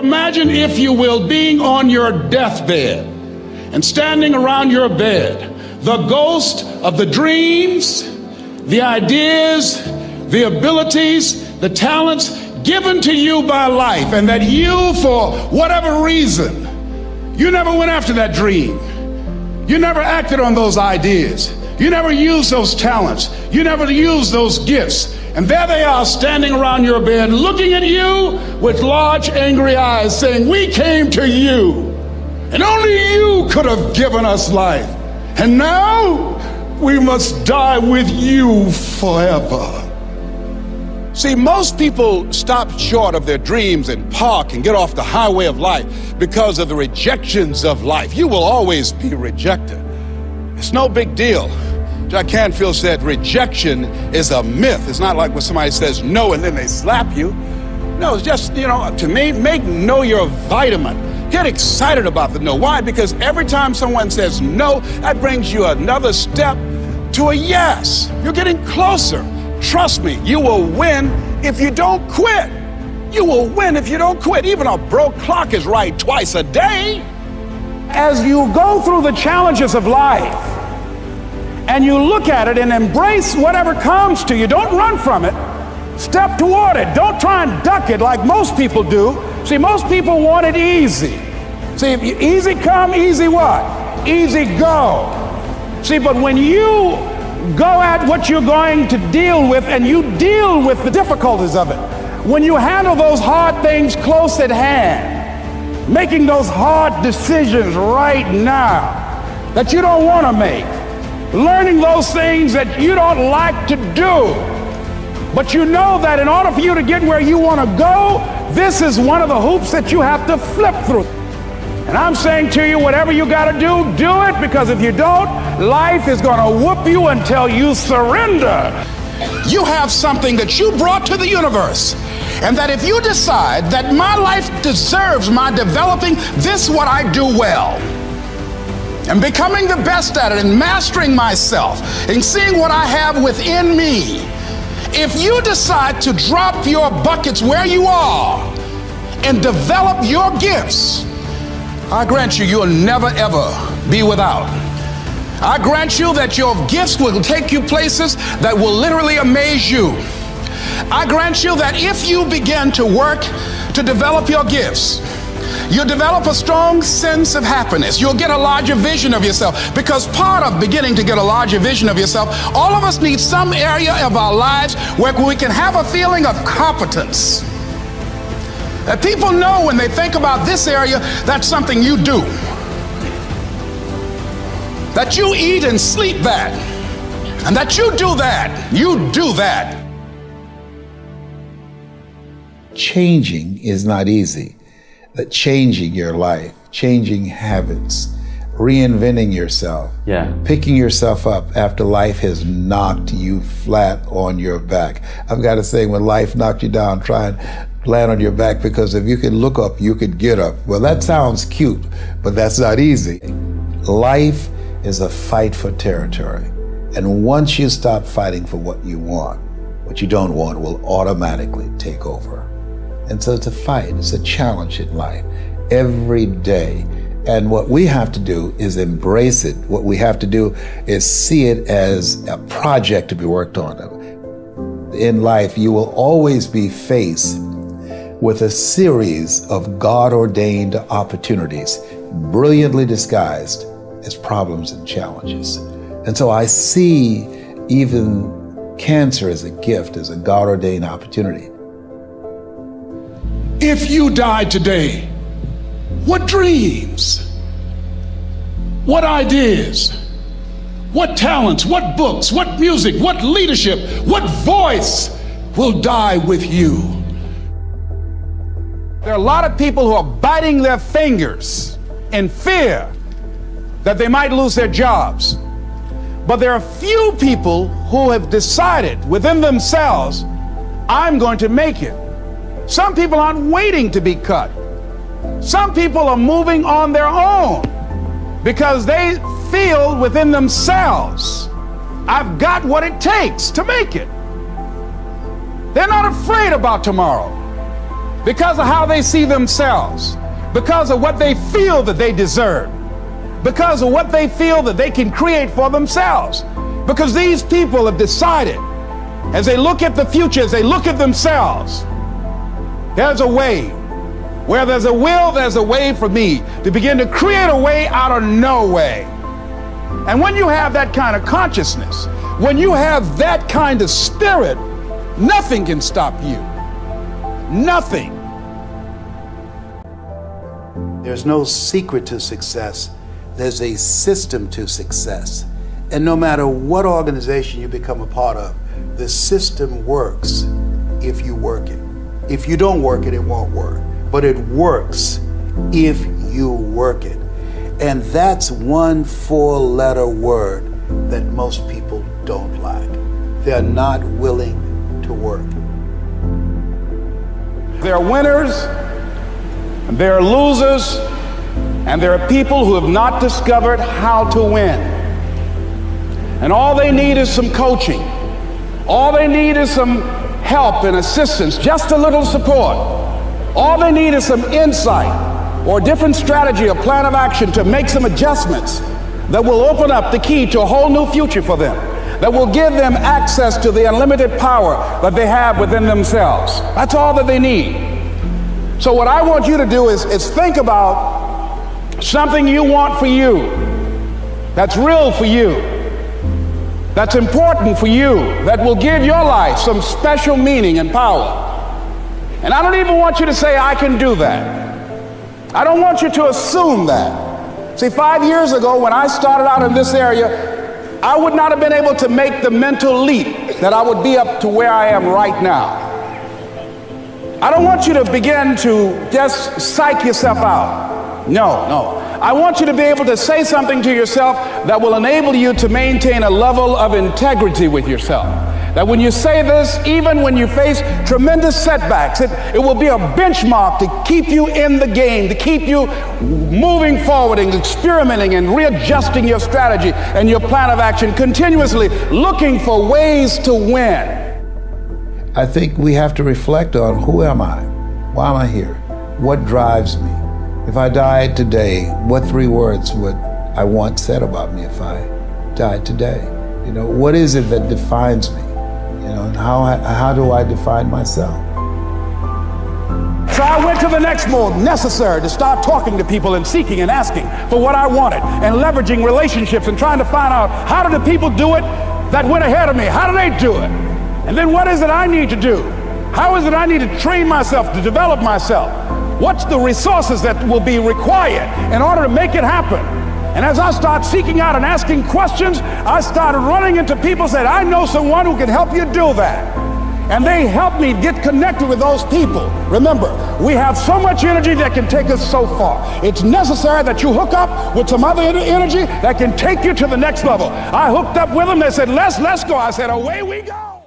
Imagine, if you will, being on your deathbed and standing around your bed, the ghost of the dreams, the ideas, the abilities, the talents given to you by life, and that you, for whatever reason, you never went after that dream. You never acted on those ideas. You never used those talents. You never used those gifts. And there they are standing around your bed looking at you with large angry eyes saying, "We came to you, and only you could have given us life. And now we must die with you forever." See, most people stop short of their dreams and park and get off the highway of life because of the rejections of life. You will always be rejected. It's no big deal. Jack Canfield said rejection is a myth. It's not like when somebody says no and then they slap you. No, it's just, to me, make no your vitamin. Get excited about the no. Why? Because every time someone says no, that brings you another step to a yes. You're getting closer. Trust me, you will win if you don't quit. You will win if you don't quit. Even a broke clock is right twice a day. As you go through the challenges of life and you look at it and embrace whatever comes to you, don't run from it. Step toward it. Don't try and duck it like most people do. See, most people want it easy. See, easy come, easy what? Easy go. See, but when you go at what you're going to deal with and you deal with the difficulties of it, when you handle those hard things close at hand, making those hard decisions right now that you don't want to make, learning those things that you don't like to do, but you know that in order for you to get where you want to go, this is one of the hoops that you have to flip through. And I'm saying to you, whatever you got to do, do it, because if you don't, life is going to whoop you until you surrender. You have something that you brought to the universe, and that if you decide that my life deserves my developing this what I do well, and becoming the best at it, and mastering myself, and seeing what I have within me, if you decide to drop your buckets where you are and develop your gifts, I grant you, you'll never ever be without. I grant you that your gifts will take you places that will literally amaze you. I grant you that if you begin to work to develop your gifts, you'll develop a strong sense of happiness. You'll get a larger vision of yourself, because part of beginning to get a larger vision of yourself, all of us need some area of our lives where we can have a feeling of competence. That people know when they think about this area, that's something you do. That you eat and sleep that. And that you do that. You do that. Changing is not easy. That changing your life, changing habits, reinventing yourself, picking yourself up after life has knocked you flat on your back. I've got to say, when life knocked you down, try and land on your back, because if you could look up, you could get up. Well, that sounds cute, but that's not easy. Life is a fight for territory. And once you stop fighting for what you want, what you don't want will automatically take over. And so it's a fight, it's a challenge in life every day. And what we have to do is embrace it. What we have to do is see it as a project to be worked on. In life, you will always be faced with a series of God-ordained opportunities, brilliantly disguised as problems and challenges. And so I see even cancer as a gift, as a God-ordained opportunity. If you died today, what dreams, what ideas, what talents, what books, what music, what leadership, what voice will die with you? There are a lot of people who are biting their fingers in fear that they might lose their jobs. But there are few people who have decided within themselves, I'm going to make it. Some people aren't waiting to be cut. Some people are moving on their own because they feel within themselves, I've got what it takes to make it. They're not afraid about tomorrow. because of how they see themselves, because of what they feel that they deserve, because of what they feel that they can create for themselves. Because these people have decided, as they look at the future, as they look at themselves, there's a way. Where there's a will, there's a way for me to begin to create a way out of no way. And when you have that kind of consciousness, when you have that kind of spirit, nothing can stop you. Nothing. There's no secret to success. There's a system to success. And no matter what organization you become a part of, the system works if you work it. If you don't work it, it won't work. But it works if you work it. And that's one 4-letter word that most people don't like. They're not willing to work. There are winners, and there are losers, and there are people who have not discovered how to win. And all they need is some coaching. All they need is some help and assistance, just a little support. All they need is some insight or a different strategy, a plan of action to make some adjustments that will open up the key to a whole new future for them, that will give them access to the unlimited power that they have within themselves. That's all that they need. So what I want you to do is think about something you want for you, that's real for you, that's important for you, that will give your life some special meaning and power. And I don't even want you to say, I can do that. I don't want you to assume that. See, 5 years ago, when I started out in this area, I would not have been able to make the mental leap that I would be up to where I am right now. I don't want you to begin to just psych yourself out. No. I want you to be able to say something to yourself that will enable you to maintain a level of integrity with yourself. That when you say this, even when you face tremendous setbacks, it will be a benchmark to keep you in the game, to keep you moving forward and experimenting and readjusting your strategy and your plan of action, continuously looking for ways to win. I think we have to reflect on, who am I? Why am I here? What drives me? If I died today, what 3 words would I want said about me if I died today? You know, what is it that defines me? You know, and how do I define myself? So I went to the next mode necessary to start talking to people and seeking and asking for what I wanted and leveraging relationships and trying to find out, how do the people do it that went ahead of me? How do they do it? And then what is it I need to do? How is it I need to train myself, to develop myself? What's the resources that will be required in order to make it happen? And as I start seeking out and asking questions, I started running into people who said, I know someone who can help you do that. And they helped me get connected with those people. Remember, we have so much energy that can take us so far. It's necessary that you hook up with some other energy that can take you to the next level. I hooked up with them. They said, let's go. I said, away we go.